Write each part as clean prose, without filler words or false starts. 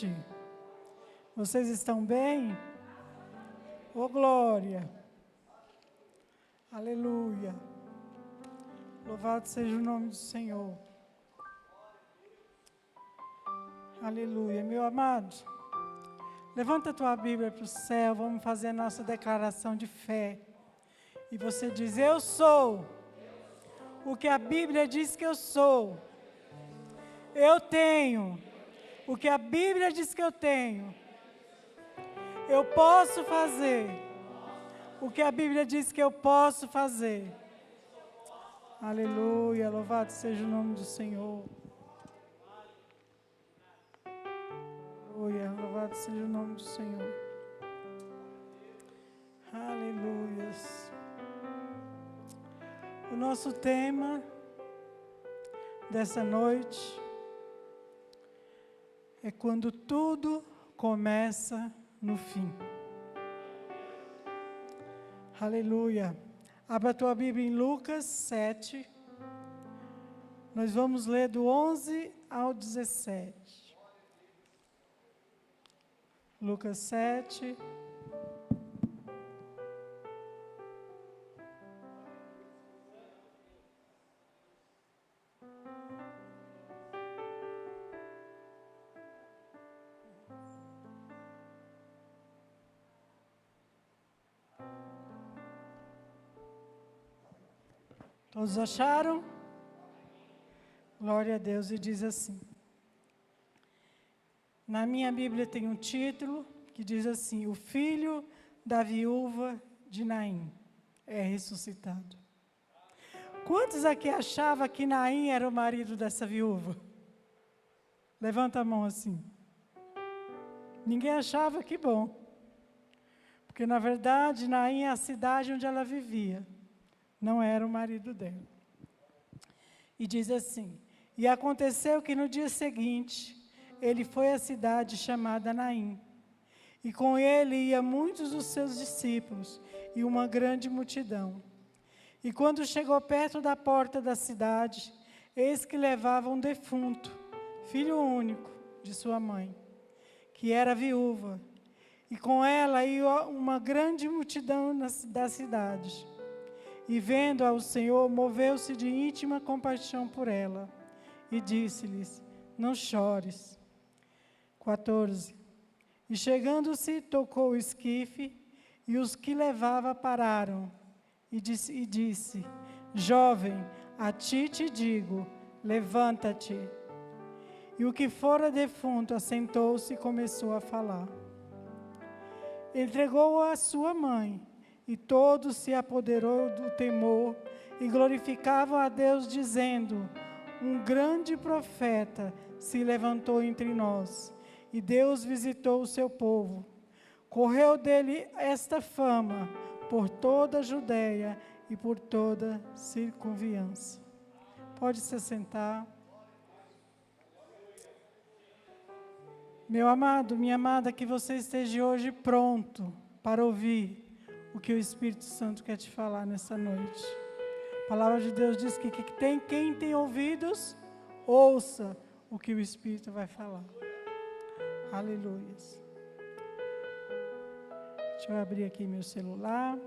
noite. Vocês estão bem? Ô, glória. Aleluia. Louvado seja o nome do Senhor. Aleluia. Meu amado, levanta a tua Bíblia para o céu, vamos fazer a nossa declaração de fé. E você diz: eu sou o que a Bíblia diz que eu sou. Eu tenho o que a Bíblia diz que eu tenho. Eu posso fazer o que a Bíblia diz que eu posso fazer. Aleluia, louvado seja o nome do Senhor. Aleluia, louvado seja o nome do Senhor. Aleluias. O nosso tema dessa noite é quando tudo começa no fim. Aleluia. Abra a tua Bíblia em Lucas 7. Nós vamos ler do 11 ao 17. Lucas 7. Todos acharam? Glória a Deus. E diz assim. Na minha Bíblia tem um título que diz assim: o filho da viúva de Naim é ressuscitado. Quantos aqui achavam que Naim era o marido dessa viúva? Levanta a mão assim. Ninguém achava, que bom. Porque na verdade Naim é a cidade onde ela vivia. Não era o marido dela. E diz assim: e aconteceu que no dia seguinte, ele foi à cidade chamada Naim, e com ele ia muitos dos seus discípulos, e uma grande multidão. E quando chegou perto da porta da cidade, eis que levava um defunto, filho único de sua mãe, que era viúva, e com ela ia uma grande multidão da cidade. E vendo-a o Senhor, moveu-se de íntima compaixão por ela, e disse-lhes: não chores. 14. E chegando-se, tocou o esquife, e os que levava pararam, e disse: jovem, a ti te digo, levanta-te. E o que fora defunto assentou-se e começou a falar. Entregou-o à sua mãe, e todos se apoderou do temor e glorificavam a Deus, dizendo: um grande profeta se levantou entre nós, e Deus visitou o seu povo. Correu dele esta fama por toda a Judeia e por toda a circunvizinhança. Pode se sentar. Meu amado, minha amada, que você esteja hoje pronto para ouvir o que o Espírito Santo quer te falar nessa noite. A palavra de Deus diz que quem tem ouvidos, ouça o que o Espírito vai falar. Aleluia. Deixa eu abrir aqui meu celular.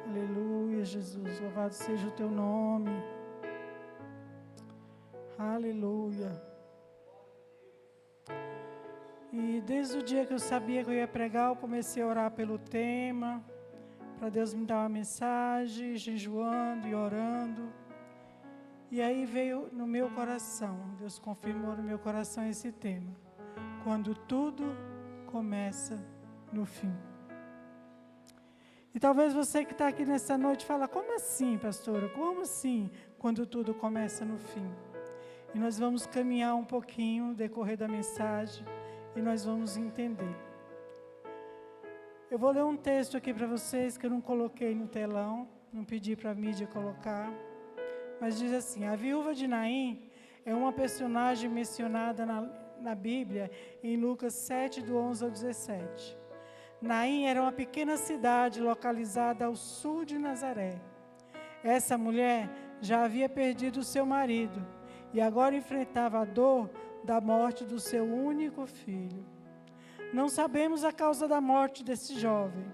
Aleluia, Jesus. Louvado seja o teu nome. Aleluia. E desde o dia que eu sabia que eu ia pregar, eu comecei a orar pelo tema, para Deus me dar uma mensagem, jejuando e orando. E aí veio no meu coração, Deus confirmou no meu coração esse tema: quando tudo começa no fim. E talvez você que está aqui nessa noite fala: como assim, pastora? Como assim, quando tudo começa no fim? E nós vamos caminhar um pouquinho no decorrer da mensagem, e nós vamos entender. Eu vou ler um texto aqui para vocês que eu não coloquei no telão, não pedi para a mídia colocar, mas diz assim: a viúva de Naim é uma personagem mencionada na Bíblia em Lucas 7, do 11 ao 17. Naim era uma pequena cidade localizada ao sul de Nazaré. Essa mulher já havia perdido seu marido e agora enfrentava a dor da morte do seu único filho. Não sabemos a causa da morte desse jovem,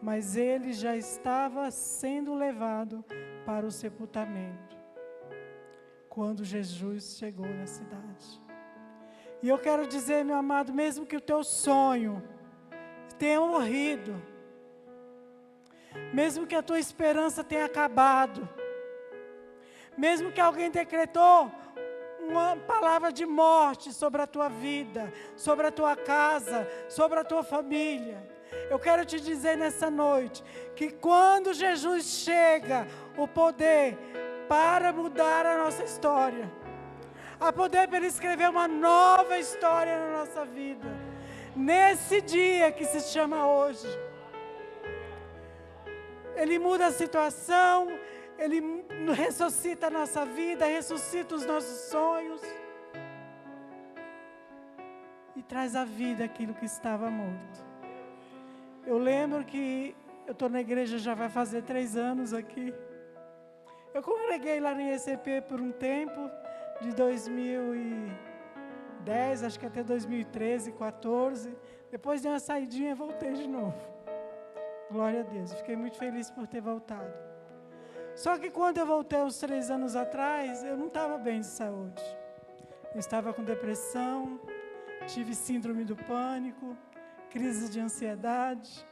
mas ele já estava sendo levado para o sepultamento quando Jesus chegou na cidade. E eu quero dizer, meu amado, mesmo que o teu sonho tenha morrido, mesmo que a tua esperança tenha acabado, mesmo que alguém decretou uma palavra de morte sobre a tua vida, sobre a tua casa, sobre a tua família, eu quero te dizer nessa noite, que quando Jesus chega, o poder para mudar a nossa história, a poder para Ele escrever uma nova história na nossa vida, nesse dia que se chama hoje. Ele muda a situação, Ele ressuscita a nossa vida, ressuscita os nossos sonhos e traz à vida aquilo que estava morto. Eu lembro que eu estou na igreja já vai fazer 3 anos aqui. Eu congreguei lá no IECP por um tempo, de 2010, acho que até 2013, 2014. Depois dei uma saidinha e voltei de novo. Glória a Deus, fiquei muito feliz por ter voltado. Só que quando eu voltei uns 3 anos atrás, eu não estava bem de saúde. Eu estava com depressão, tive síndrome do pânico, crise de ansiedade.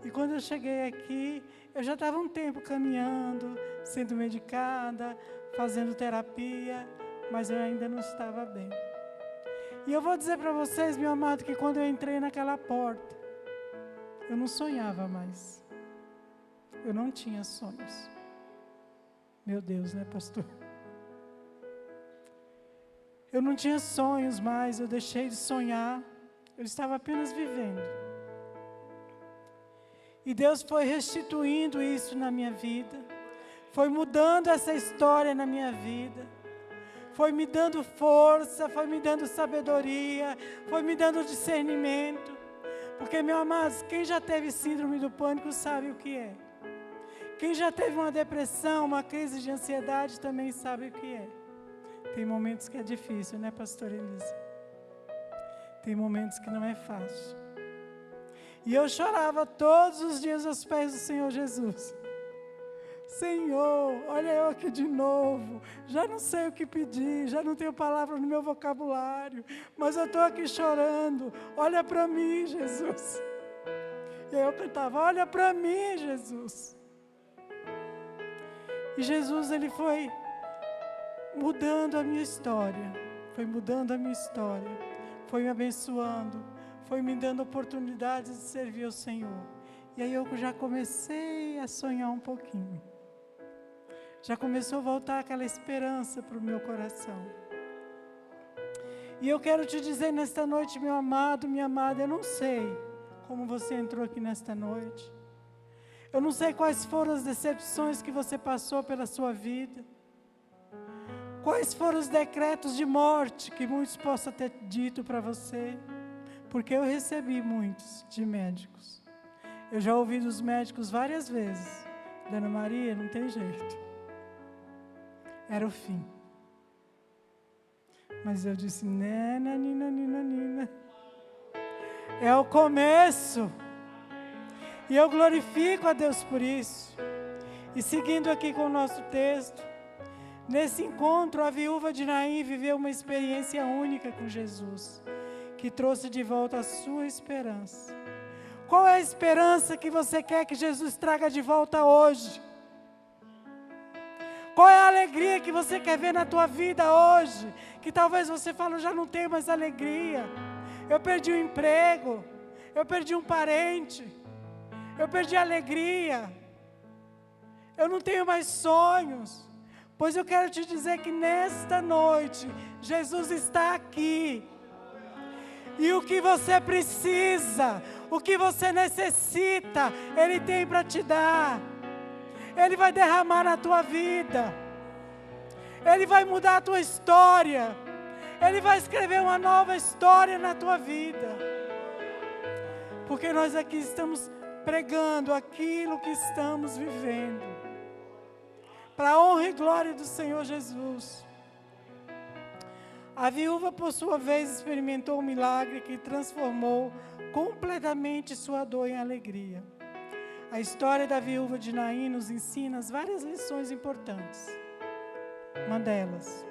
E quando eu cheguei aqui, eu já estava um tempo caminhando, sendo medicada, fazendo terapia, mas eu ainda não estava bem. E eu vou dizer para vocês, meu amado, que quando eu entrei naquela porta, eu não sonhava mais. Eu não tinha sonhos. Meu Deus, né, pastor? Eu não tinha sonhos mais, eu deixei de sonhar. Eu estava apenas vivendo. E Deus foi restituindo isso na minha vida. Foi mudando essa história na minha vida. Foi me dando força, foi me dando sabedoria, foi me dando discernimento. Porque, meus amados, quem já teve síndrome do pânico sabe o que é. Quem já teve uma depressão, uma crise de ansiedade também sabe o que é. Tem momentos que é difícil, né, pastor Elisa? Tem momentos que não é fácil. E eu chorava todos os dias aos pés do Senhor Jesus. Senhor, olha eu aqui de novo, já não sei o que pedir, já não tenho palavra no meu vocabulário, mas eu estou aqui chorando, olha para mim, Jesus. E aí eu cantava, olha para mim, Jesus. E Jesus, Ele foi mudando a minha história, foi me abençoando, foi me dando oportunidades de servir ao Senhor. E aí eu já comecei a sonhar um pouquinho. Já começou a voltar aquela esperança para o meu coração. E eu quero te dizer nesta noite, meu amado, minha amada, eu não sei como você entrou aqui nesta noite. Eu não sei quais foram as decepções que você passou pela sua vida. Quais foram os decretos de morte que muitos possam ter dito para você. Porque eu recebi muitos de médicos. Eu já ouvi dos médicos várias vezes. Dona Maria, não tem jeito. Era o fim. Mas eu disse, nina. É o começo. E eu glorifico a Deus por isso. E seguindo aqui com o nosso texto, nesse encontro a viúva de Naim viveu uma experiência única com Jesus, que trouxe de volta a sua esperança. Qual é a esperança que você quer que Jesus traga de volta hoje? Qual é a alegria que você quer ver na tua vida hoje? Que talvez você fale, eu já não tenho mais alegria. Eu perdi o emprego. Eu perdi um parente. Eu perdi a alegria. Eu não tenho mais sonhos. Pois eu quero te dizer que nesta noite, Jesus está aqui. E o que você precisa, o que você necessita, Ele tem para te dar. Ele vai derramar na tua vida. Ele vai mudar a tua história. Ele vai escrever uma nova história na tua vida. Porque nós aqui estamos pregando aquilo que estamos vivendo. Para a honra e glória do Senhor Jesus. A viúva, por sua vez, experimentou um milagre que transformou completamente sua dor em alegria. A história da viúva de Naim nos ensina várias lições importantes. Uma delas,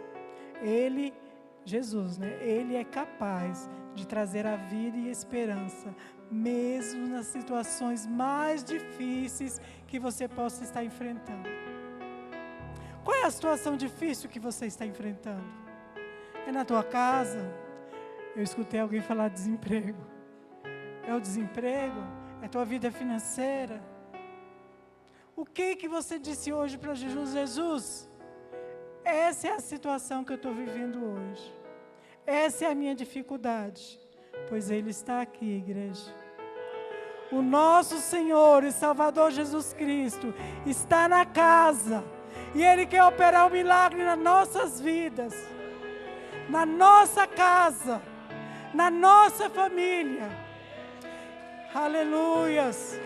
Jesus, Ele é capaz de trazer a vida e esperança, mesmo nas situações mais difíceis que você possa estar enfrentando. Qual é a situação difícil que você está enfrentando? É na tua casa? Eu escutei alguém falar desemprego. É o desemprego? É tua vida financeira? O que você disse hoje para Jesus? Jesus, essa é a situação que eu estou vivendo hoje. Essa é a minha dificuldade. Pois Ele está aqui, igreja. O nosso Senhor e Salvador Jesus Cristo está na casa. E Ele quer operar um milagre nas nossas vidas. Na nossa casa. Na nossa família. Aleluias.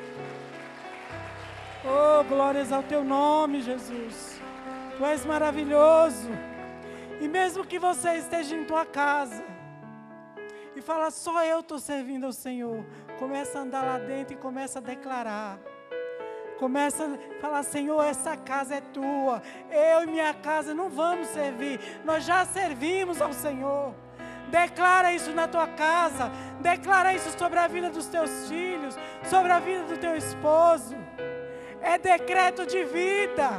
Oh, glórias ao Teu nome, Jesus. Tu és maravilhoso. E mesmo que você esteja em tua casa e fala, só eu estou servindo ao Senhor, começa a andar lá dentro e começa a declarar. Começa a falar, Senhor, essa casa é tua. Eu e minha casa não vamos servir. Nós já servimos ao Senhor. Declara isso na tua casa. Declara isso sobre a vida dos teus filhos, sobre a vida do teu esposo. É decreto de vida.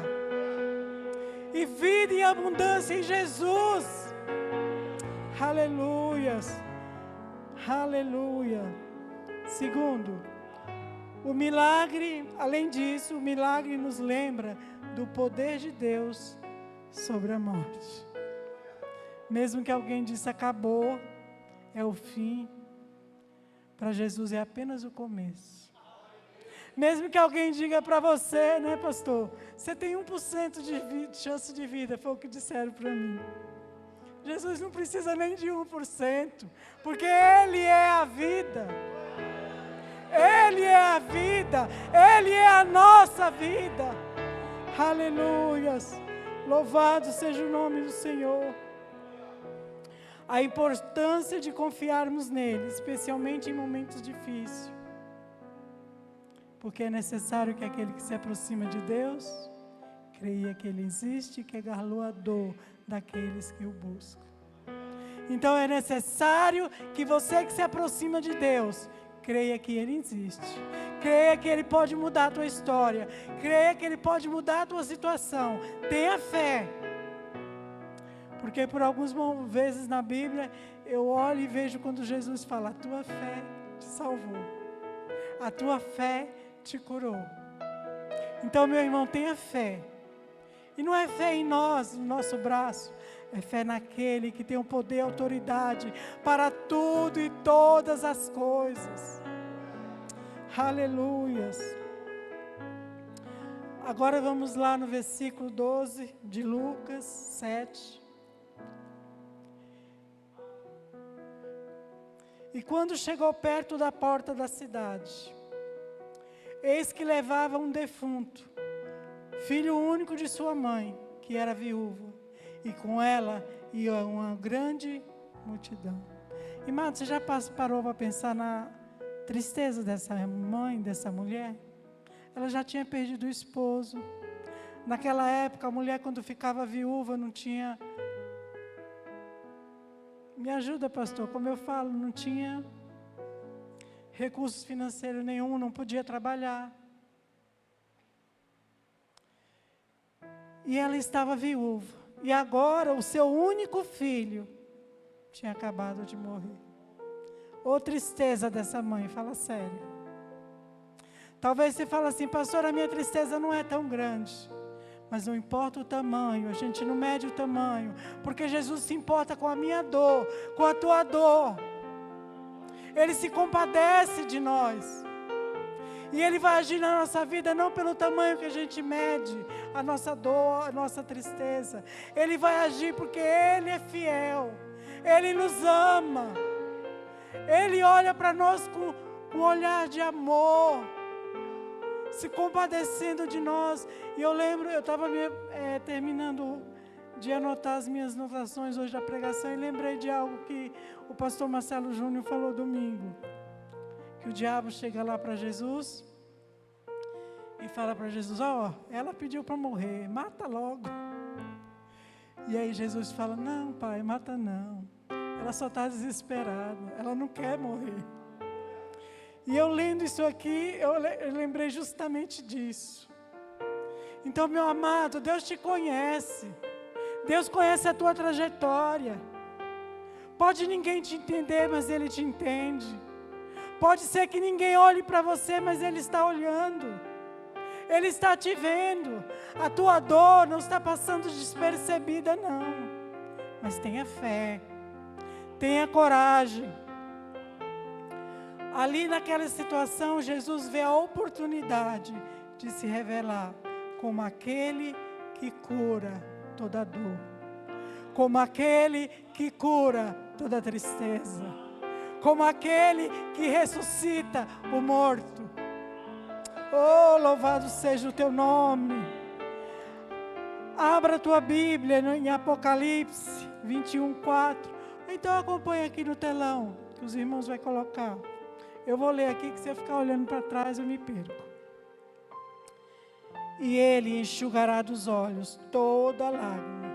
E vida em abundância em Jesus. Aleluias. Aleluia. Segundo, o milagre, além disso, o milagre nos lembra do poder de Deus sobre a morte. Mesmo que alguém disse acabou, é o fim, para Jesus é apenas o começo. Mesmo que alguém diga para você, pastor, você tem 1% de chance de vida, foi o que disseram para mim. Jesus não precisa nem de 1%, porque Ele é a vida. Ele é a vida, Ele é a nossa vida. Aleluias. Louvado seja o nome do Senhor. A importância de confiarmos nele, especialmente em momentos difíceis. Porque é necessário que aquele que se aproxima de Deus, creia que Ele existe e que é galardoador daqueles que o buscam. Então é necessário que você que se aproxima de Deus, creia que Ele existe. Creia que Ele pode mudar a tua história. Creia que Ele pode mudar a tua situação. Tenha fé. Porque por algumas vezes na Bíblia, eu olho e vejo quando Jesus fala, a tua fé te salvou. A tua fé te curou. Então, meu irmão, tenha fé. E não é fé em nós, no nosso braço. É fé naquele que tem o poder e autoridade para tudo e todas as coisas. Aleluias. Agora vamos lá no versículo 12 de Lucas 7. E quando chegou perto da porta da cidade, eis que levava um defunto, filho único de sua mãe, que era viúva, e com ela ia uma grande multidão. Irmão, você já parou para pensar na tristeza dessa mãe, dessa mulher? Ela já tinha perdido o esposo. Naquela época, a mulher, quando ficava viúva, não tinha... Me ajuda, pastor, como eu falo, não tinha recursos financeiros nenhum, não podia trabalhar. E ela estava viúva. E agora o seu único filho tinha acabado de morrer. Ô tristeza dessa mãe, fala sério. Talvez você fale assim, pastor, a minha tristeza não é tão grande. Mas não importa o tamanho, a gente não mede o tamanho, porque Jesus se importa com a minha dor, com a tua dor. Ele se compadece de nós. E Ele vai agir na nossa vida não pelo tamanho que a gente mede, a nossa dor, a nossa tristeza. Ele vai agir porque Ele é fiel. Ele nos ama. Ele olha para nós com um olhar de amor, se compadecendo de nós. E eu lembro, eu estava terminando de anotar as minhas anotações hoje da pregação e lembrei de algo que o pastor Marcelo Júnior falou domingo. Que o diabo chega lá para Jesus e fala para Jesus, ela pediu para morrer, mata logo. E aí Jesus fala, não pai, mata não. Ela só está desesperada, ela não quer morrer. E eu lendo isso aqui, eu lembrei justamente disso. Então, meu amado, Deus te conhece. Deus conhece a tua trajetória. Pode ninguém te entender, mas Ele te entende. Pode ser que ninguém olhe para você, mas Ele está olhando. Ele está te vendo. A tua dor não está passando despercebida, não. Mas tenha fé. Tenha coragem. Ali naquela situação, Jesus vê a oportunidade de se revelar como aquele que cura toda dor, como aquele que cura toda tristeza, como aquele que ressuscita o morto. Oh, louvado seja o teu nome. Abra a tua Bíblia em Apocalipse 21:4. Então acompanha aqui no telão, que os irmãos vão colocar. Eu vou ler aqui, que se eu ficar olhando para trás eu me perco. E Ele enxugará dos olhos toda lágrima,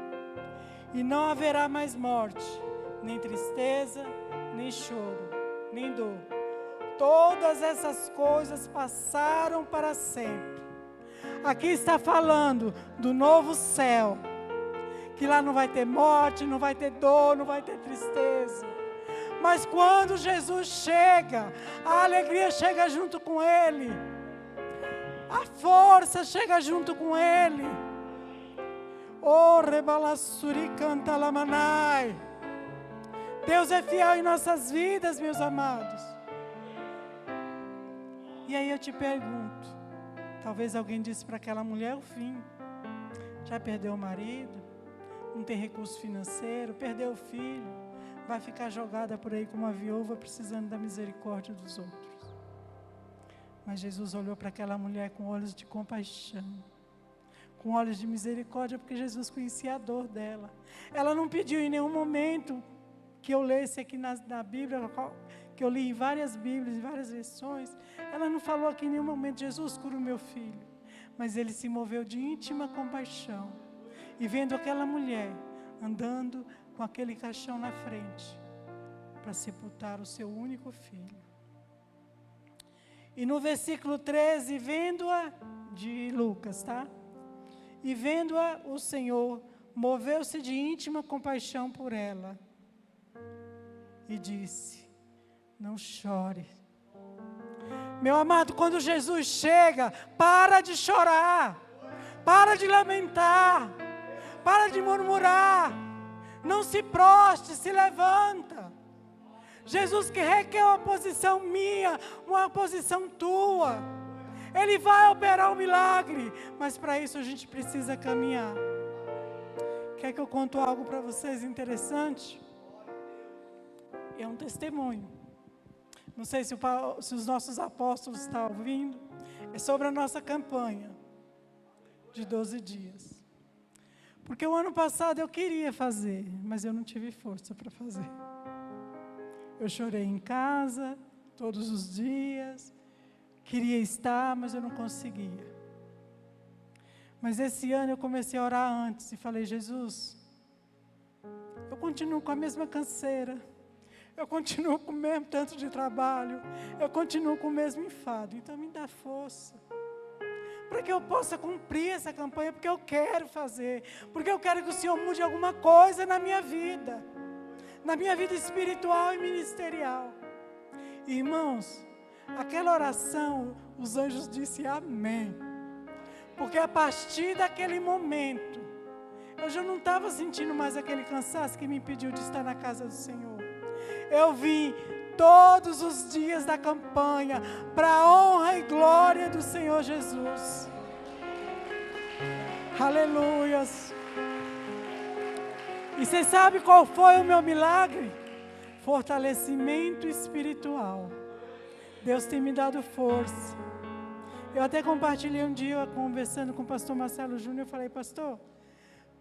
e não haverá mais morte, nem tristeza, nem choro, nem dor. Todas essas coisas passaram para sempre. Aqui está falando do novo céu, que lá não vai ter morte, não vai ter dor, não vai ter tristeza. Mas quando Jesus chega, a alegria chega junto com Ele. A força chega junto com Ele. Oh, rebalassuri canta lamanai. Deus é fiel em nossas vidas, meus amados. E aí eu te pergunto, talvez alguém disse para aquela mulher o fim. Já perdeu o marido, não tem recurso financeiro, perdeu o filho, vai ficar jogada por aí como uma viúva precisando da misericórdia dos outros. Mas Jesus olhou para aquela mulher com olhos de compaixão, com olhos de misericórdia, porque Jesus conhecia a dor dela. Ela não pediu em nenhum momento que eu lesse aqui na Bíblia, que eu li em várias Bíblias, em várias versões. Ela não falou aqui em nenhum momento, Jesus, cura o meu filho. Mas Ele se moveu de íntima compaixão. E vendo aquela mulher andando com aquele caixão na frente, para sepultar o seu único filho. E no versículo 13, vendo-a, de Lucas, tá? E vendo-a, o Senhor moveu-se de íntima compaixão por ela. E disse, não chore. Meu amado, quando Jesus chega, para de chorar. Para de lamentar. Para de murmurar. Não se proste, se levanta. Jesus que requer uma posição minha, uma posição tua. Ele vai operar um milagre, mas para isso a gente precisa caminhar. Quer que eu conte algo para vocês interessante? É um testemunho. Não sei se os nossos apóstolos estão ouvindo. É sobre a nossa campanha de 12 dias. Porque o ano passado eu queria fazer, mas eu não tive força para fazer. Eu chorei em casa, todos os dias, queria estar, mas eu não conseguia. Mas esse ano eu comecei a orar antes e falei, Jesus, eu continuo com a mesma canseira, eu continuo com o mesmo tanto de trabalho, eu continuo com o mesmo enfado, então me dá força, para que eu possa cumprir essa campanha, porque eu quero fazer, porque eu quero que o Senhor mude alguma coisa na minha vida espiritual e ministerial. Irmãos, aquela oração, os anjos disseram amém. Porque a partir daquele momento, eu já não estava sentindo mais aquele cansaço que me impediu de estar na casa do Senhor. Eu vim todos os dias da campanha, para a honra e glória do Senhor Jesus. Aleluias. E você sabe qual foi o meu milagre? Fortalecimento espiritual. Deus tem me dado força. Eu até compartilhei um dia, conversando com o pastor Marcelo Júnior, eu falei, pastor,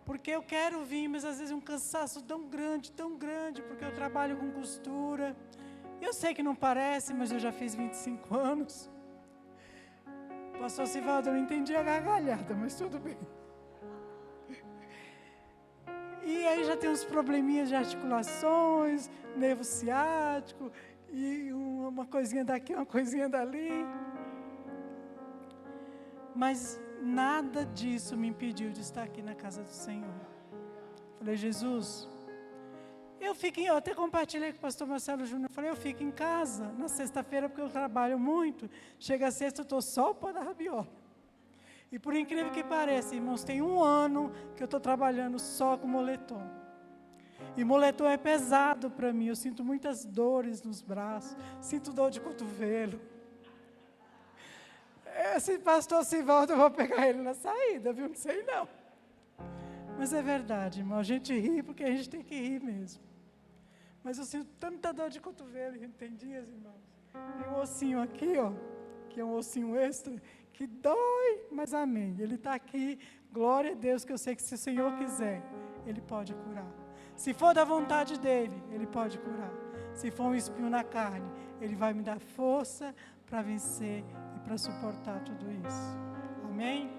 Porque eu quero vir, mas às vezes é um cansaço tão grande, porque eu trabalho com costura. Eu sei que não parece, mas eu já fiz 25 anos. Pastor Sivaldo, eu não entendi a gargalhada, mas tudo bem. E aí já tem uns probleminhas de articulações, nervo ciático, e uma coisinha daqui, uma coisinha dali. Mas nada disso me impediu de estar aqui na casa do Senhor. Falei, Jesus, eu até compartilhei com o pastor Marcelo Júnior, falei, eu fico em casa na sexta-feira porque eu trabalho muito, chega a sexta eu estou só o pó da rabiola. E por incrível que pareça, irmãos, tem 1 ano que eu estou trabalhando só com moletom. E moletom é pesado para mim, eu sinto muitas dores nos braços, sinto dor de cotovelo. Esse pastor Sivaldo, eu vou pegar ele na saída, viu? Não sei não. Mas é verdade, irmão, a gente ri porque a gente tem que rir mesmo. Mas eu sinto tanta dor de cotovelo, tem dias, irmãos. Tem um ossinho aqui, ó, que é um ossinho extra, que dói, mas amém. Ele está aqui, glória a Deus, que eu sei que se o Senhor quiser, Ele pode curar. Se for da vontade dEle, Ele pode curar. Se for um espinho na carne, Ele vai me dar força para vencer e para suportar tudo isso. Amém?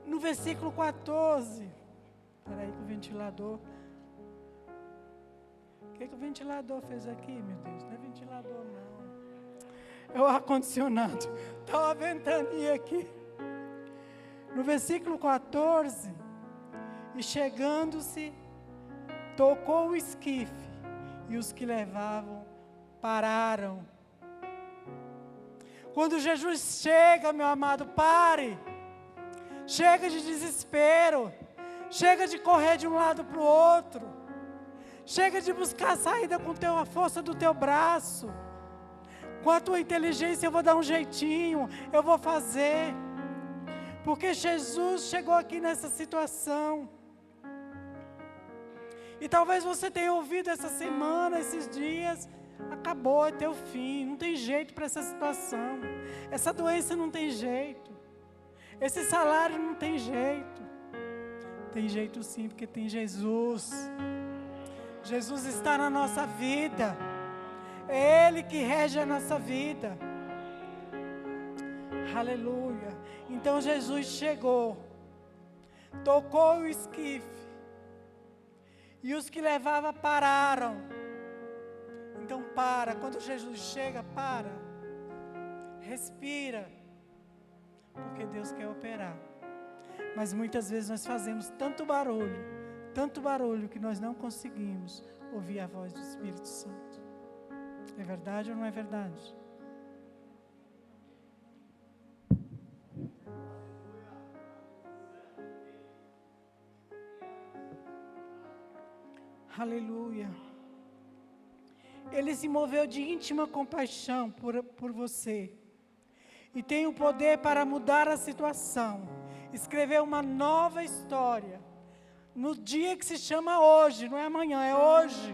No versículo 14, espera aí que o ventilador... O que o ventilador fez aqui, meu Deus? Não é ventilador, não. É o ar-condicionado. Está uma ventania aqui. No versículo 14, e chegando-se, tocou o esquife, e os que levavam pararam. Quando Jesus chega, meu amado, pare. Chega de desespero. Chega de correr de um lado para o outro. Chega de buscar a saída com a força do teu braço. Com a tua inteligência eu vou dar um jeitinho, eu vou fazer. Porque Jesus chegou aqui nessa situação. E talvez você tenha ouvido essa semana, esses dias, acabou, é teu fim, não tem jeito para essa situação. Essa doença não tem jeito. Esse salário não tem jeito. Tem jeito sim, porque tem Jesus. Jesus está na nossa vida. É Ele que rege a nossa vida. Aleluia. Então Jesus chegou, tocou o esquife, e os que levavam pararam. Então para, quando Jesus chega, para, respira, porque Deus quer operar. Mas muitas vezes nós fazemos tanto barulho que nós não conseguimos ouvir a voz do Espírito Santo. É verdade ou não é verdade? Aleluia. Ele se moveu de íntima compaixão por você. E tem o poder para mudar a situação. Escrever uma nova história. No dia que se chama hoje, não é amanhã, é hoje.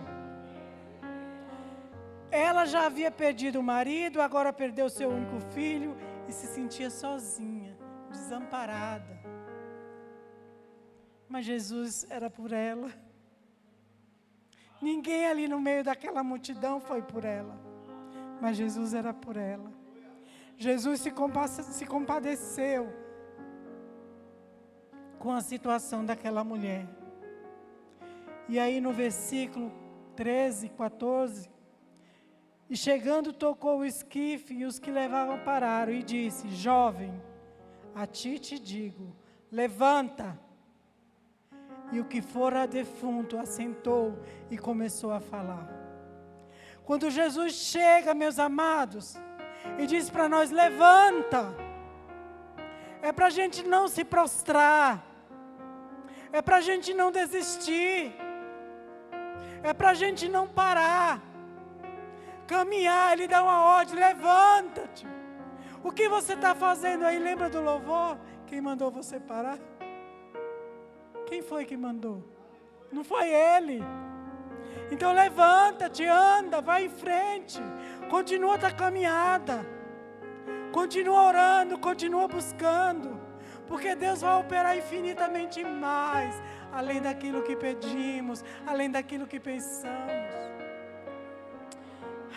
Ela já havia perdido o marido, agora perdeu seu único filho e se sentia sozinha, desamparada. Mas Jesus era por ela. Ninguém ali no meio daquela multidão foi por ela, mas Jesus era por ela. Jesus se compadeceu com a situação daquela mulher. E aí no versículo 13, 14, e chegando tocou o esquife e os que levavam pararam e disse: jovem, a ti te digo, levanta. E o que fora defunto assentou e começou a falar. Quando Jesus chega, meus amados, e diz para nós: levanta, é para a gente não se prostrar, é para a gente não desistir, é para a gente não parar, caminhar. Ele dá uma ordem: levanta-te. O que você está fazendo aí? Lembra do louvor? Quem mandou você parar? Quem foi que mandou? Não foi Ele. Então levanta-te, anda, vai em frente, continua a tua caminhada, continua orando, continua buscando, porque Deus vai operar infinitamente mais, além daquilo que pedimos, além daquilo que pensamos.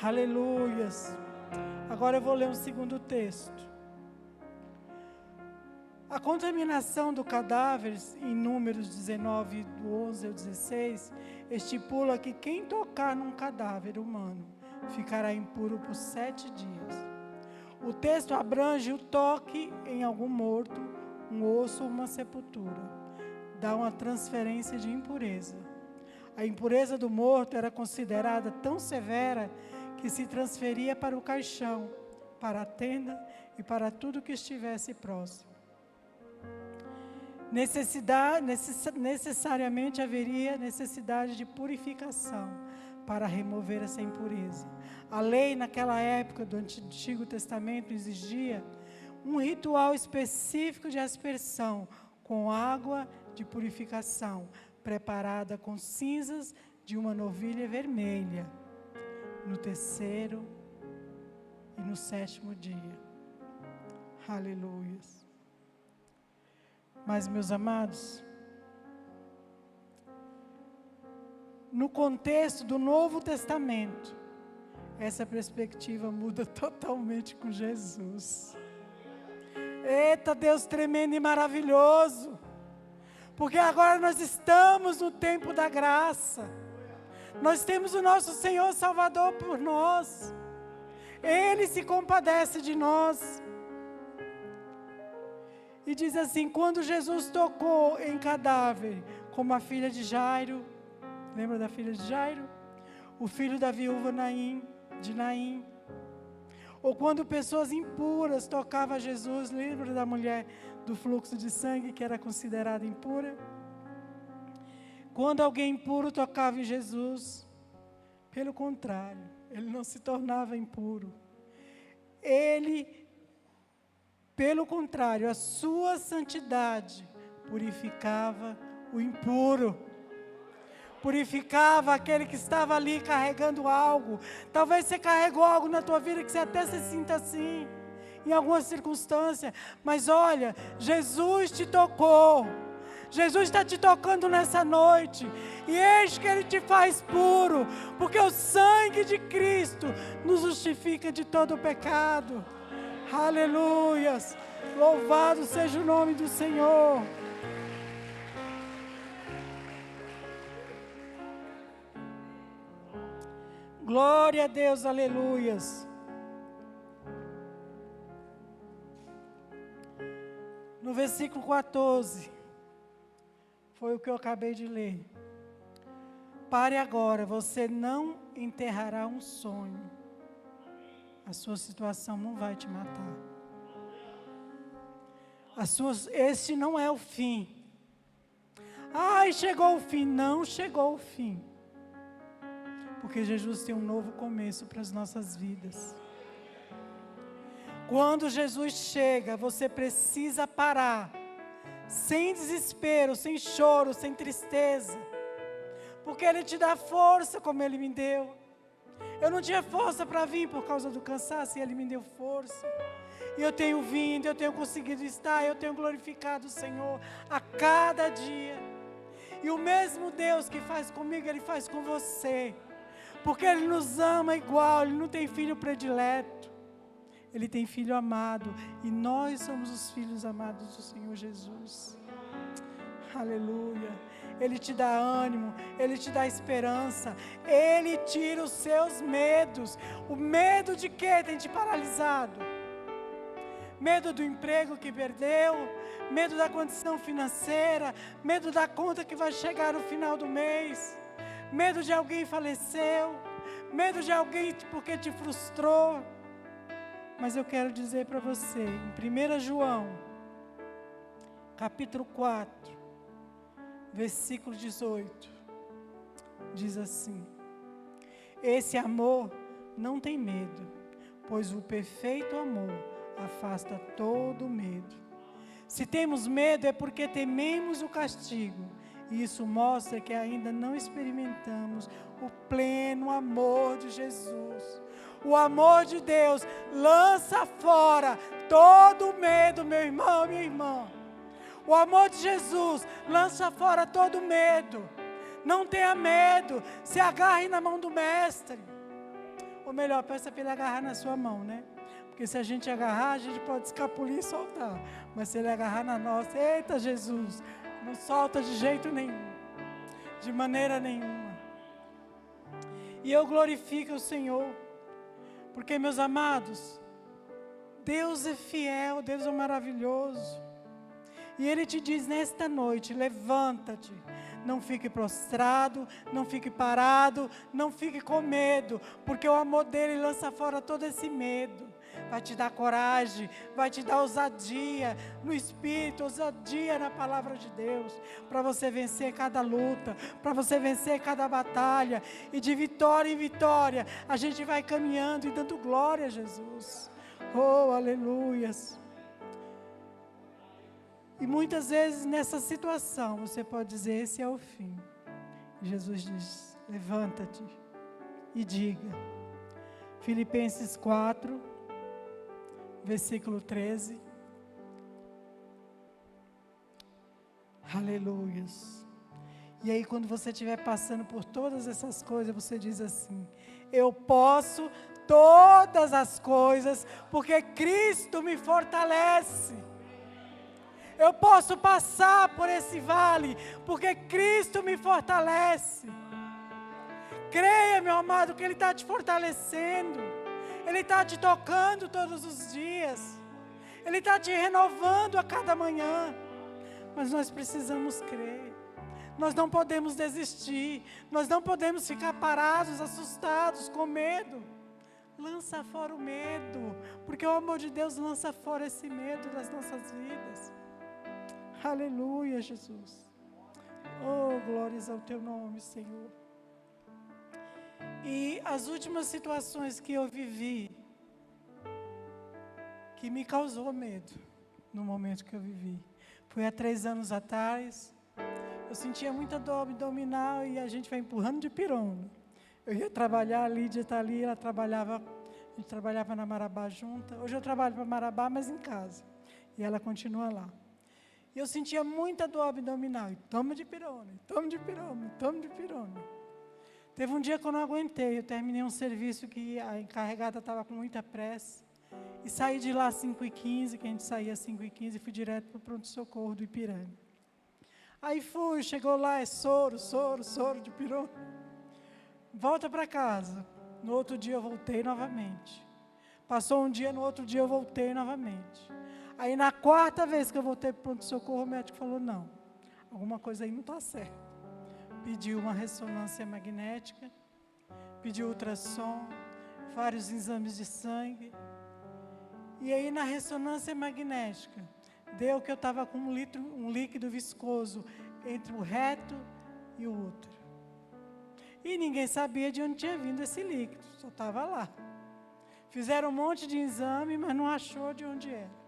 Aleluias. Agora eu vou ler um segundo texto. A contaminação do cadáver, em Números 19, do 11 ao 16, estipula que quem tocar num cadáver humano ficará impuro por 7 dias. O texto abrange o toque em algum morto, um osso ou uma sepultura. Dá uma transferência de impureza. A impureza do morto era considerada tão severa que se transferia para o caixão, para a tenda e para tudo que estivesse próximo. Necessariamente haveria necessidade de purificação para remover essa impureza. A lei naquela época do Antigo Testamento exigia um ritual específico de aspersão com água de purificação, preparada com cinzas de uma novilha vermelha, no 3º e no 7º dia. Aleluias. Mas, meus amados, no contexto do Novo Testamento, essa perspectiva muda totalmente com Jesus. Eita, Deus tremendo e maravilhoso! Porque agora nós estamos no tempo da graça. Nós temos o nosso Senhor Salvador por nós. Ele se compadece de nós. E diz assim, quando Jesus tocou em cadáver, como a filha de Jairo, lembra da filha de Jairo? O filho da viúva de Naim. Ou quando pessoas impuras tocavam a Jesus, lembra da mulher do fluxo de sangue que era considerada impura? Quando alguém impuro tocava em Jesus, pelo contrário, ele não se tornava impuro. Pelo contrário, a sua santidade purificava o impuro. Purificava aquele que estava ali carregando algo. Talvez você carregou algo na tua vida que você até se sinta assim, em alguma circunstância. Mas olha, Jesus te tocou. Jesus está te tocando nessa noite. E eis que Ele te faz puro. Porque o sangue de Cristo nos justifica de todo o pecado. Aleluias, louvado seja o nome do Senhor. Glória a Deus, aleluias. No versículo 14, foi o que eu acabei de ler. Pare agora, você não enterrará um sonho. A sua situação não vai te matar. Este não é o fim. Ai, chegou o fim. Não chegou o fim. Porque Jesus tem um novo começo para as nossas vidas. Quando Jesus chega, você precisa parar. Sem desespero, sem choro, sem tristeza. Porque Ele te dá força como Ele me deu. Eu não tinha força para vir por causa do cansaço e Ele me deu força. E eu tenho vindo, eu tenho conseguido estar, eu tenho glorificado o Senhor a cada dia. E o mesmo Deus que faz comigo, Ele faz com você. Porque Ele nos ama igual, Ele não tem filho predileto. Ele tem filho amado. E nós somos os filhos amados do Senhor Jesus. Aleluia. Ele te dá ânimo, Ele te dá esperança, Ele tira os seus medos. O medo de quê tem te paralisado? Medo do emprego que perdeu, medo da condição financeira, medo da conta que vai chegar no final do mês, medo de alguém faleceu, medo de alguém porque te frustrou. Mas eu quero dizer para você, em 1 João, capítulo 4, versículo 18, diz assim: esse amor não tem medo, pois o perfeito amor afasta todo medo. Se temos medo é porque tememos o castigo, e isso mostra que ainda não experimentamos o pleno amor de Jesus. O amor de Deus lança fora todo medo, meu irmão, minha irmã. O amor de Jesus lança fora todo medo. Não tenha medo. Se agarre na mão do Mestre. Ou melhor, peça para ele agarrar na sua mão, né? Porque se a gente agarrar, a gente pode escapulir e soltar. Mas se ele agarrar na nossa, eita Jesus, não solta de jeito nenhum. De maneira nenhuma. E eu glorifico o Senhor. Porque, meus amados, Deus é fiel, Deus é maravilhoso. E Ele te diz nesta noite, levanta-te. Não fique prostrado, não fique parado, não fique com medo. Porque o amor dEle lança fora todo esse medo. Vai te dar coragem, vai te dar ousadia no Espírito, ousadia na palavra de Deus. Para você vencer cada luta, para você vencer cada batalha. E de vitória em vitória, a gente vai caminhando e dando glória a Jesus. Oh, aleluias. E muitas vezes nessa situação você pode dizer, esse é o fim. E Jesus diz, levanta-te e diga. Filipenses 4, versículo 13. Aleluias. E aí quando você estiver passando por todas essas coisas, você diz assim, eu posso todas as coisas, porque Cristo me fortalece. Eu posso passar por esse vale, porque Cristo me fortalece. Creia, meu amado, que Ele está te fortalecendo. Ele está te tocando todos os dias. Ele está te renovando a cada manhã. Mas nós precisamos crer. Nós não podemos desistir. Nós não podemos ficar parados, assustados, com medo. Lança fora o medo, porque o amor de Deus lança fora esse medo das nossas vidas. Aleluia, Jesus. Oh, glórias ao Teu nome, Senhor. E as últimas situações que eu vivi, que me causou medo, no momento que eu vivi, foi há 3 anos atrás. Eu sentia muita dor abdominal e a gente vai empurrando de pirona. Eu ia trabalhar, a Lídia está ali, a gente trabalhava na Marabá junta. Hoje eu trabalho para Marabá, mas em casa. E ela continua lá. E eu sentia muita dor abdominal. E toma de pirona, toma de pirona, toma de pirona. Teve um dia que eu não aguentei. Eu terminei um serviço que a encarregada estava com muita pressa. E saí de lá às 5h15, que a gente saía às 5h15, e fui direto para o pronto-socorro do Ipiranga. Aí fui, chegou lá, é soro de pirona. Volta para casa. No outro dia eu voltei novamente. Passou um dia, no outro dia eu voltei novamente. Aí na 4ª vez que eu voltei para o pronto-socorro, o médico falou, não, alguma coisa aí não está certa. Pediu uma ressonância magnética, pediu ultrassom, vários exames de sangue. E aí na ressonância magnética, deu que eu estava com um líquido viscoso entre o reto e o útero. E ninguém sabia de onde tinha vindo esse líquido, só estava lá. Fizeram um monte de exame, mas não achou de onde era.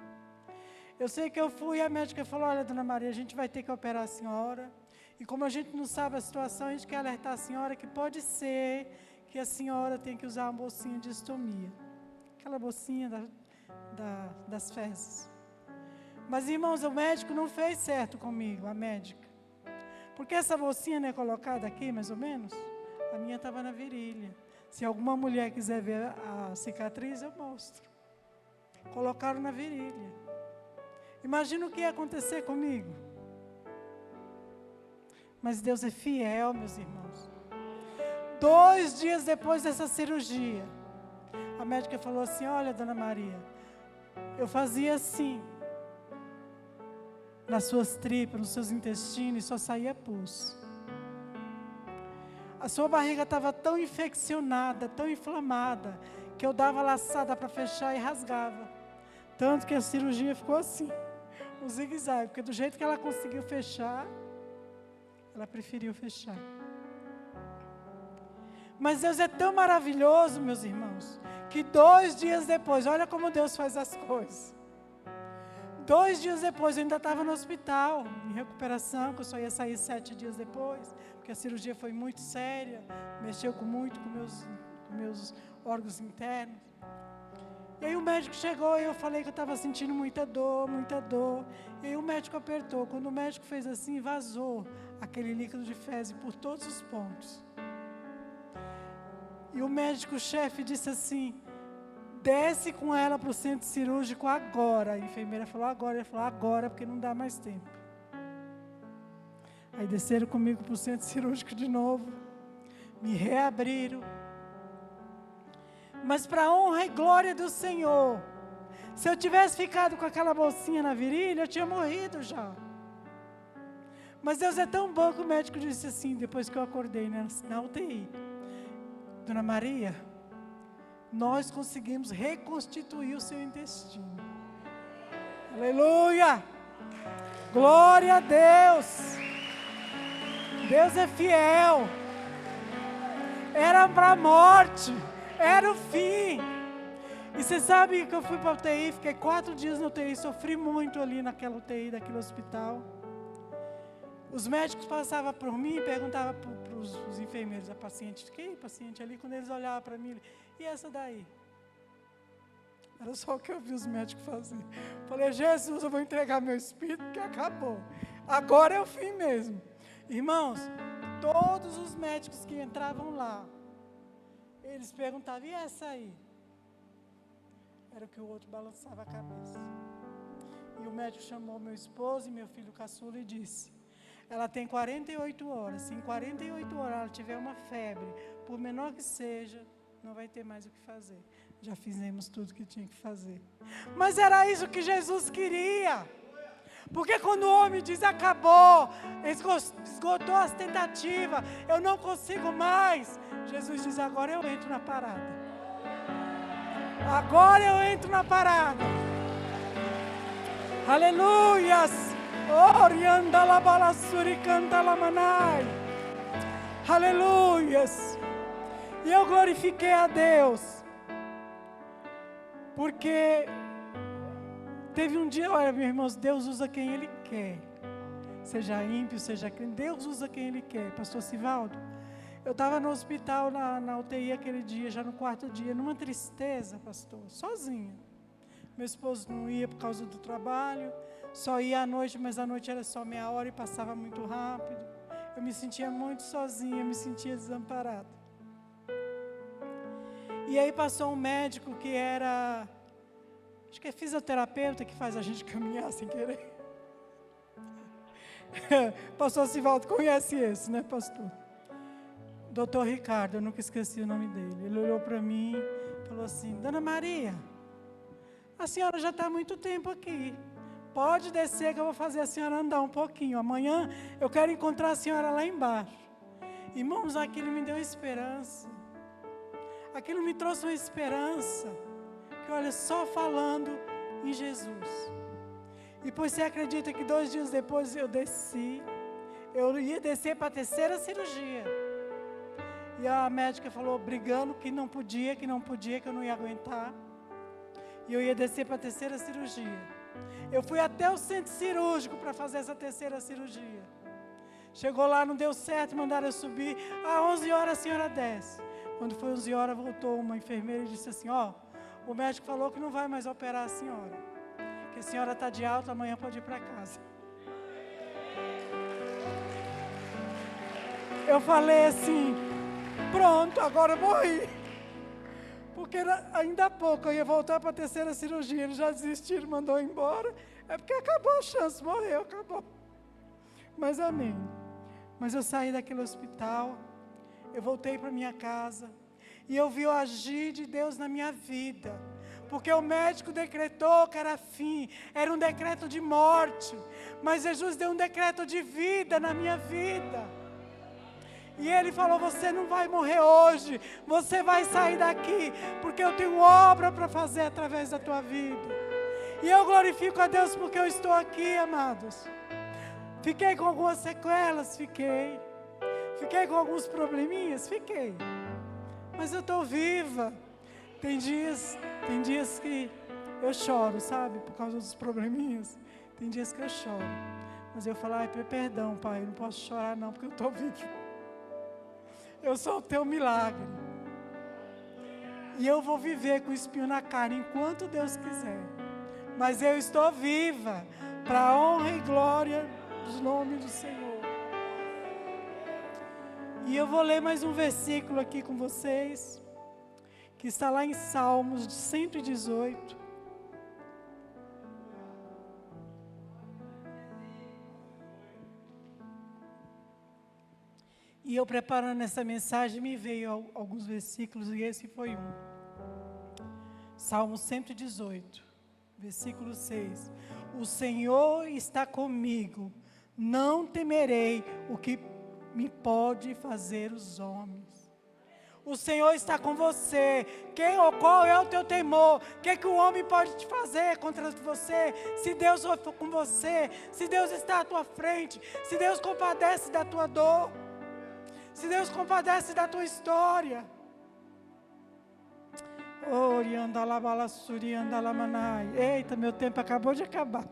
Eu sei que eu fui e a médica falou, olha, dona Maria, a gente vai ter que operar a senhora. E como a gente não sabe a situação, a gente quer alertar a senhora que pode ser que a senhora tenha que usar uma bolsinha de estomia. Aquela bolsinha das fezes. Mas, irmãos, o médico não fez certo comigo, a médica. Porque essa bolsinha não é colocada aqui, mais ou menos? A minha estava na virilha. Se alguma mulher quiser ver a cicatriz, eu mostro. Colocaram na virilha. Imagina o que ia acontecer comigo. Mas Deus é fiel, meus irmãos. 2 dias depois dessa cirurgia, a médica falou assim, olha, dona Maria, eu fazia assim, nas suas tripas, nos seus intestinos, e só saía pus. A sua barriga estava tão infeccionada, tão inflamada, que eu dava laçada para fechar e rasgava. Tanto que a cirurgia ficou assim, um zigue-zague, porque do jeito que ela conseguiu fechar, ela preferiu fechar. Mas Deus é tão maravilhoso, meus irmãos, que 2 dias depois, olha como Deus faz as coisas. 2 dias depois, eu ainda estava no hospital, em recuperação, que eu só ia sair 7 dias depois, porque a cirurgia foi muito séria, mexeu muito com meus órgãos internos. E aí o médico chegou e eu falei que eu estava sentindo muita dor, muita dor. E aí o médico apertou. Quando o médico fez assim, vazou aquele líquido de fezes por todos os pontos. E o médico-chefe disse assim, desce com ela para o centro cirúrgico agora. A enfermeira falou agora, ele falou agora, porque não dá mais tempo. Aí desceram comigo para o centro cirúrgico de novo, me reabriram. Mas para a honra e glória do Senhor, se eu tivesse ficado com aquela bolsinha na virilha, eu tinha morrido já. Mas Deus é tão bom que o médico disse assim, depois que eu acordei na UTI, Dona Maria, nós conseguimos reconstituir o seu intestino. Aleluia! Glória a Deus! Deus é fiel. Era para a morte, era o fim. E você sabe que eu fui para a UTI, fiquei 4 dias na UTI, sofri muito ali naquela UTI, daquele hospital. Os médicos passavam por mim e perguntavam para os enfermeiros, a paciente, que paciente ali, quando eles olhavam para mim, e essa daí? Era só o que eu vi os médicos fazer. Falei, Jesus, eu vou entregar meu espírito, porque acabou. Agora é o fim mesmo. Irmãos, todos os médicos que entravam lá, eles perguntavam, e essa aí? Era o que o outro balançava a cabeça. E o médico chamou meu esposo e meu filho caçula e disse, ela tem 48 horas, se em 48 horas ela tiver uma febre, por menor que seja, não vai ter mais o que fazer. Já fizemos tudo que tinha que fazer. Mas era isso que Jesus queria. Porque quando o homem diz, acabou, esgotou as tentativas, eu não consigo mais, Jesus diz, agora eu entro na parada. Agora eu entro na parada. Aleluias. Aleluias. E eu glorifiquei a Deus. Porque teve um dia, olha, meus irmãos, Deus usa quem Ele quer. Seja ímpio, seja crente, Deus usa quem Ele quer. Pastor Sivaldo, eu estava no hospital, na UTI aquele dia, já no 4º dia, numa tristeza, pastor, sozinha. Meu esposo não ia por causa do trabalho, só ia à noite, mas à noite era só meia hora e passava muito rápido. Eu me sentia muito sozinha, me sentia desamparada. E aí passou um médico que era, acho que é fisioterapeuta, que faz a gente caminhar sem querer. Pastor Sivaldo conhece esse, né, pastor? Doutor Ricardo, eu nunca esqueci o nome dele. Ele olhou para mim e falou assim, Dona Maria, a senhora já está há muito tempo aqui. Pode descer que eu vou fazer a senhora andar um pouquinho. Amanhã eu quero encontrar a senhora lá embaixo. Irmãos, aquilo me deu esperança. Aquilo me trouxe uma esperança. Que olha, só falando em Jesus. E pois você acredita que 2 dias depois eu desci. Eu ia descer para a 3ª cirurgia. E a médica falou, brigando, que não podia, que eu não ia aguentar. E eu ia descer para a 3ª cirurgia. Eu fui até o centro cirúrgico para fazer essa 3ª cirurgia. Chegou lá, não deu certo, mandaram eu subir. Às 11 horas a senhora desce. Quando foi 11 horas, voltou uma enfermeira e disse assim, ó, o médico falou que não vai mais operar a senhora. Que a senhora está de alta, amanhã pode ir para casa. Eu falei assim, pronto, agora eu morri. Porque ainda há pouco eu ia voltar para a 3ª cirurgia, eles já desistiram, mandou embora. É porque acabou a chance, morreu, acabou. Mas amém. Mas eu saí daquele hospital, eu voltei para minha casa, e eu vi o agir de Deus na minha vida. Porque o médico decretou que era fim, era um decreto de morte. Mas Jesus deu um decreto de vida na minha vida. E Ele falou, você não vai morrer hoje, você vai sair daqui, porque eu tenho obra para fazer através da tua vida. E eu glorifico a Deus porque eu estou aqui, amados. Fiquei com algumas sequelas, fiquei com alguns probleminhas, fiquei. Mas eu estou viva. Tem dias que eu choro, sabe, por causa dos probleminhas. Tem dias que eu choro. Mas eu falo, ai, perdão, Pai, eu não posso chorar não, porque eu estou vivo. Eu sou o teu milagre. E eu vou viver com o espinho na carne enquanto Deus quiser. Mas eu estou viva para a honra e glória do nome do Senhor. E eu vou ler mais um versículo aqui com vocês, que está lá em Salmos 118. E eu preparando essa mensagem, me veio alguns versículos, e esse foi um. Salmo 118, versículo 6. O Senhor está comigo, não temerei o que me pode fazer os homens. O Senhor está com você. Qual é o teu temor? O que o homem pode te fazer contra você? Se Deus for com você, se Deus está à tua frente, se Deus compadece da tua dor, se Deus compadece da tua história. Eita, meu tempo acabou de acabar.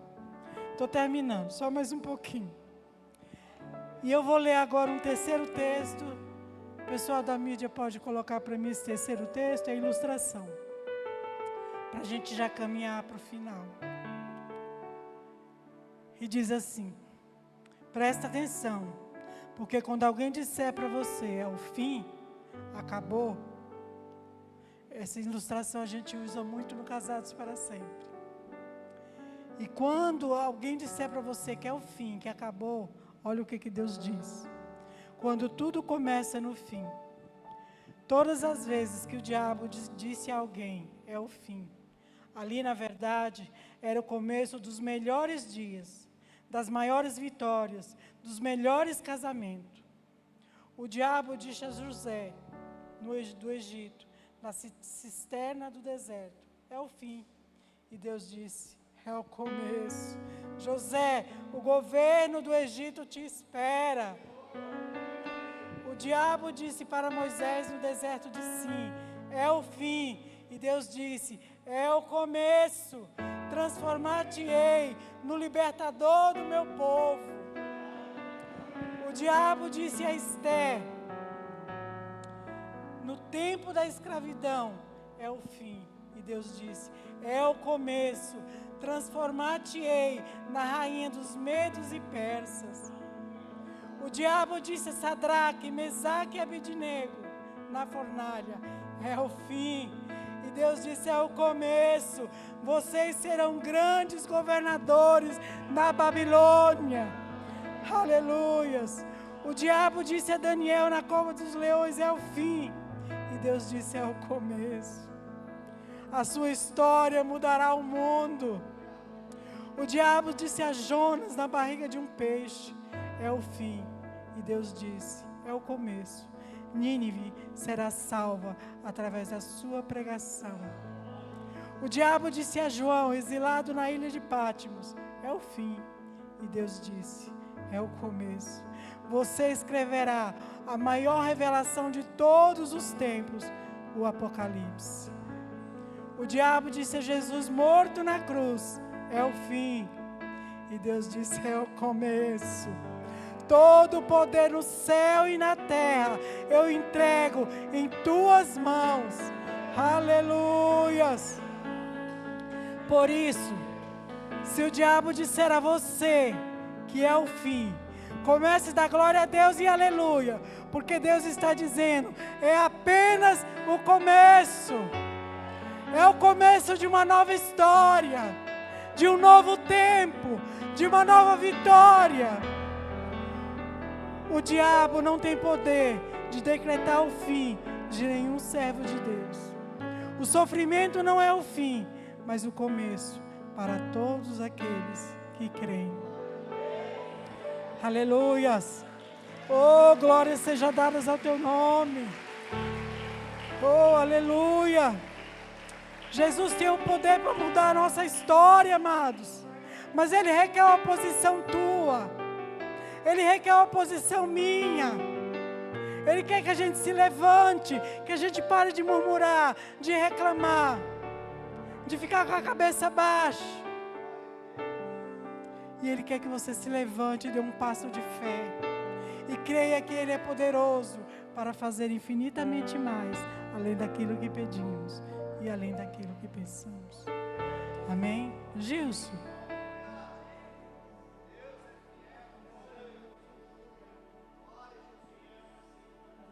Estou terminando, só mais um pouquinho. E eu vou ler agora um terceiro texto. O pessoal da mídia pode colocar para mim esse terceiro texto, é a ilustração. Para a gente já caminhar para o final. E diz assim: presta atenção, porque quando alguém disser para você é o fim, acabou. Essa ilustração a gente usa muito no Casados para Sempre. E quando alguém disser para você que é o fim, que acabou, olha o que Deus diz. Quando tudo começa no fim. Todas as vezes que o diabo disse a alguém, é o fim. Ali, na verdade, era o começo dos melhores dias, das maiores vitórias, dos melhores casamentos. O diabo disse a José, do Egito, na cisterna do deserto, é o fim. E Deus disse, é o começo. José, o governo do Egito te espera. O diabo disse para Moisés no deserto de Sim, é o fim. E Deus disse, é o começo. Transformar-te-ei no libertador do meu povo. O diabo disse a Esther, no tempo da escravidão, é o fim. E Deus disse, é o começo. Transformar-te-ei na rainha dos medos e persas. O diabo disse a Sadraque, Mesaque e Abednego, na fornalha, é o fim. E Deus disse, é o começo. Vocês serão grandes governadores na Babilônia. Aleluias. O diabo disse a Daniel na cova dos leões, é o fim. E Deus disse, é o começo. A sua história mudará o mundo. O diabo disse a Jonas na barriga de um peixe, é o fim. E Deus disse, é o começo. Nínive será salva através da sua pregação. O diabo disse a João, exilado na ilha de Patmos, é o fim. E Deus disse, é o começo. Você escreverá a maior revelação de todos os tempos, o Apocalipse. O diabo disse a Jesus, morto na cruz, é o fim. E Deus disse, é o começo. Todo o poder no céu e na terra, eu entrego em tuas mãos. Aleluias. Por isso, se o diabo disser a você que é o fim, comece a dar glória a Deus e aleluia, porque Deus está dizendo, é apenas o começo. É o começo de uma nova história, de um novo tempo, de uma nova vitória. O diabo não tem poder de decretar o fim de nenhum servo de Deus. O sofrimento não é o fim, mas o começo para todos aqueles que creem. Aleluias. Oh, glórias sejam dadas ao teu nome. Oh, aleluia. Jesus tem o poder para mudar a nossa história, amados. Mas Ele requer uma posição tua. Ele requer uma posição minha. Ele quer que a gente se levante, que a gente pare de murmurar, de reclamar, de ficar com a cabeça baixa. E Ele quer que você se levante e dê um passo de fé. E creia que Ele é poderoso para fazer infinitamente mais, além daquilo que pedimos e além daquilo que pensamos. Amém? Gilson.